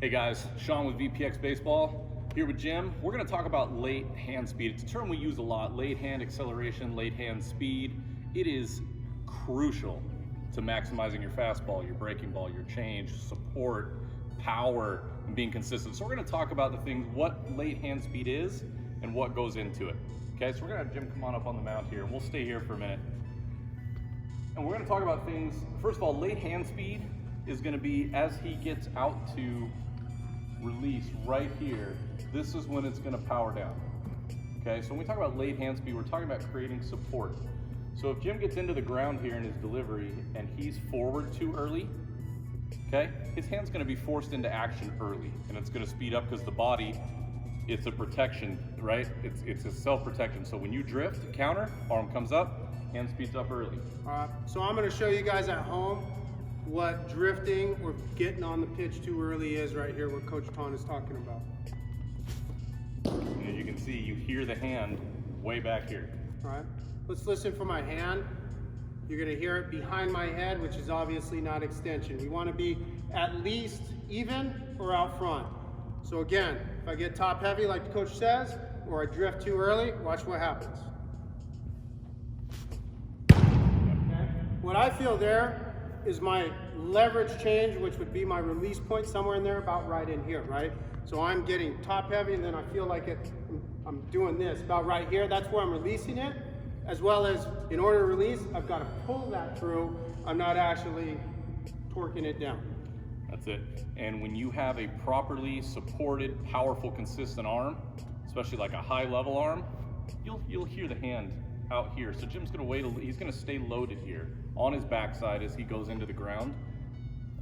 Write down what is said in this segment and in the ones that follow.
Hey guys, Sean with VPX Baseball, here with Jim. We're going to talk about late hand speed. It's a term we use a lot, late hand acceleration, late hand speed. It is crucial to maximizing your fastball, your breaking ball, your change, support, power, and being consistent. So we're going to talk about the things, what late hand speed is and what goes into it. Okay, so we're going to have Jim come on up on the mound here, and we'll stay here for a minute. And we're going to talk about things, first of all, late hand speed is going to be as he gets out to release right here, this is when it's going to power down. Okay, so when we talk about late hand speed, we're talking about creating support. So if Jim gets into the ground here in his delivery and he's forward too early, okay, his hand's going to be forced into action early, and it's going to speed up because the body, it's a protection, right? It's a self-protection. So when you drift, counter, arm comes up, hand speeds up early. All right, so I'm going to show you guys at home what drifting or getting on the pitch too early is right here, what Coach Ton is talking about. And as you can see, you hear the hand way back here. All right, let's listen for my hand. You're going to hear it behind my head, which is obviously not extension. We want to be at least even or out front. So again, if I get top heavy like the coach says, or I drift too early, watch what happens. Okay. What I feel there is my leverage change, which would be my release point somewhere in there, about right in here, right? So I'm getting top heavy, and then I feel like I'm doing this about right here. That's where I'm releasing it, as well as in order to release, I've got to pull that through. I'm not actually torquing it down. That's it. And when you have a properly supported, powerful, consistent arm, especially like a high level arm, you'll hear the hand out here. So Jim's gonna wait, he's gonna stay loaded here on his backside as he goes into the ground.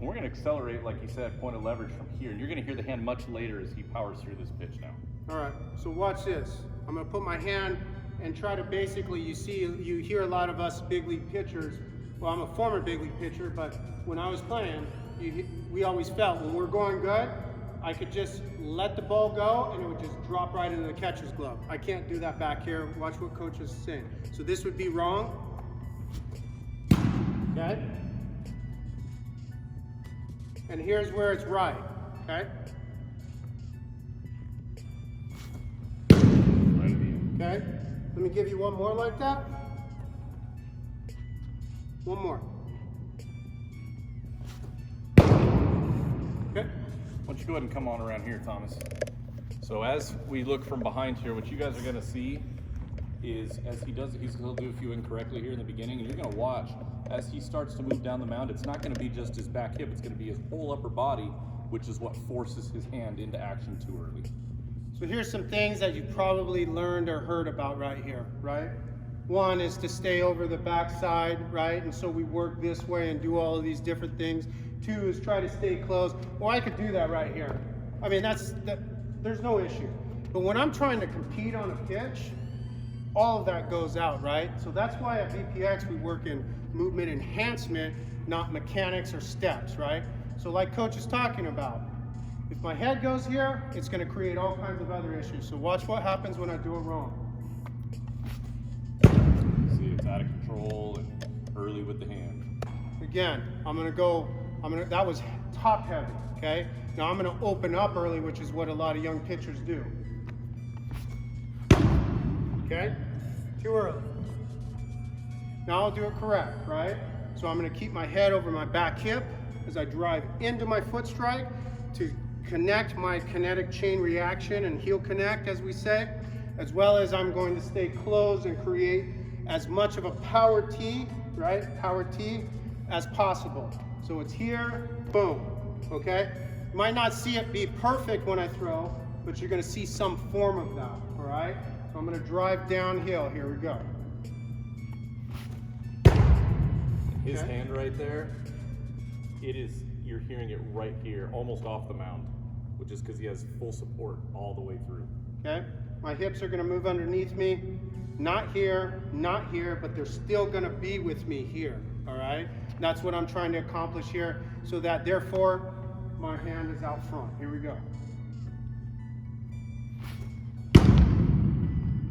And we're gonna accelerate, like he said, point of leverage from here. And you're gonna hear the hand much later as he powers through this pitch now. All right, so watch this. I'm gonna put my hand and try to basically, you hear a lot of us big league pitchers, well, I'm a former big league pitcher, but when I was playing, we always felt when we're going good, I could just let the ball go and it would just drop right into the catcher's glove. I can't do that back here. Watch what coach is saying. So this would be wrong. Okay? And here's where it's right. Okay? Okay? Let me give you one more like that. One more. Okay? Why don't you go ahead and come on around here, Thomas. So as we look from behind here, what you guys are gonna see is as he does it, he's gonna do a few incorrectly here in the beginning, and you're gonna watch as he starts to move down the mound, it's not gonna be just his back hip, it's gonna be his whole upper body, which is what forces his hand into action too early. So here's some things that you probably learned or heard about right here, right? One is to stay over the backside, right? And so we work this way and do all of these different things. Two is try to stay close. Well, I could do that right here. I mean, there's no issue. But when I'm trying to compete on a pitch, all of that goes out, right? So that's why at VPX we work in movement enhancement, not mechanics or steps, right? So like Coach is talking about, if my head goes here, it's going to create all kinds of other issues. So watch what happens when I do it wrong. See, it's out of control and early with the hand. Again, that was top heavy, okay? Now I'm gonna open up early, which is what a lot of young pitchers do. Okay? Too early. Now I'll do it correct, right? So I'm gonna keep my head over my back hip as I drive into my foot strike to connect my kinetic chain reaction and heel connect, as we say, as well as I'm going to stay closed and create as much of a power T, right? Power T as possible. So it's here, boom, okay? You might not see it be perfect when I throw, but you're gonna see some form of that, all right? So I'm gonna drive downhill, here we go. His hand right there, you're hearing it right here, almost off the mound, which is because he has full support all the way through. Okay, my hips are gonna move underneath me, not here, but they're still gonna be with me here, all right? That's what I'm trying to accomplish here, so that therefore my hand is out front. Here we go.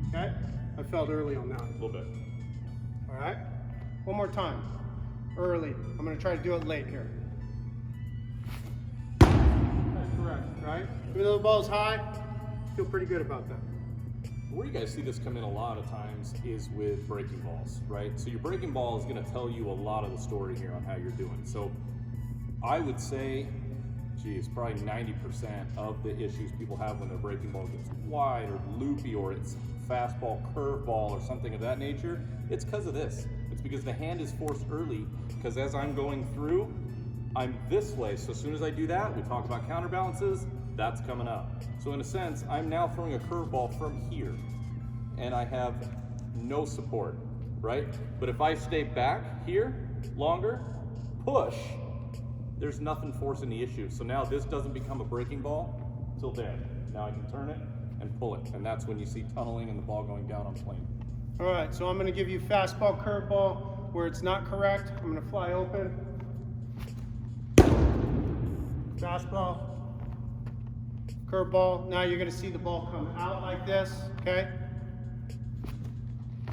Okay, I felt early on that. A little bit. All right, one more time. Early. I'm gonna try to do it late here. That's correct. right? Even though the ball's high, feel pretty good about that. Where you guys see this come in a lot of times is with breaking balls, right? So your breaking ball is going to tell you a lot of the story here on how you're doing. So I would say, geez, probably 90% of the issues people have when their breaking ball gets wide or loopy or it's fastball, curveball, or something of that nature, it's because of this. It's because the hand is forced early, because as I'm going through, I'm this way. So as soon as I do that, we talk about counterbalances, that's coming up. So in a sense, I'm now throwing a curveball from here, and I have no support, right? But if I stay back here longer, push, there's nothing forcing the issue. So now this doesn't become a breaking ball till then. Now I can turn it and pull it, and that's when you see tunneling and the ball going down on plane. All right, so I'm going to give you fastball, curveball where it's not correct. I'm going to fly open. Fastball, curveball. Now you're going to see the ball come out like this, okay?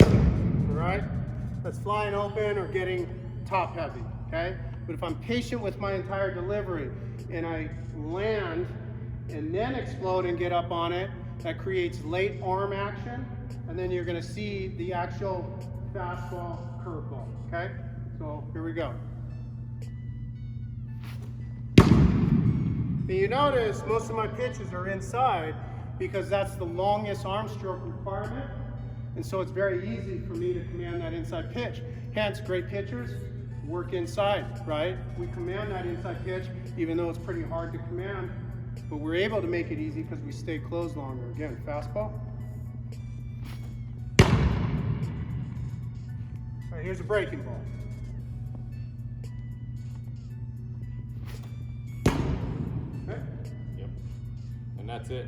All right, that's flying open or getting top heavy, okay? But if I'm patient with my entire delivery and I land and then explode and get up on it, that creates late arm action, and then you're going to see the actual fastball, curveball, okay? So here we go. And you notice most of my pitches are inside because that's the longest arm stroke requirement, and so it's very easy for me to command that inside pitch. Hence, great pitchers work inside, right? We command that inside pitch even though it's pretty hard to command, but we're able to make it easy because we stay closed longer. Again, fastball. All right, here's a breaking ball. Okay. Yep. And that's it.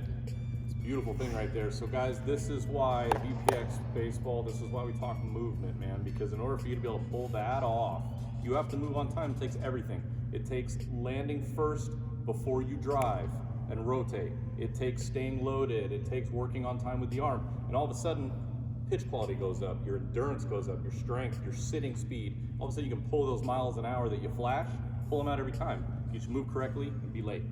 It's a beautiful thing right there. So guys, this is why VPX baseball, this is why we talk movement, man, because in order for you to be able to pull that off, you have to move on time. It takes everything. It takes landing first before you drive and rotate. It takes staying loaded. It takes working on time with the arm. And all of a sudden, pitch quality goes up, your endurance goes up, your strength, your sitting speed. All of a sudden you can pull those miles an hour that you flash, pull them out every time. You should move correctly and be late.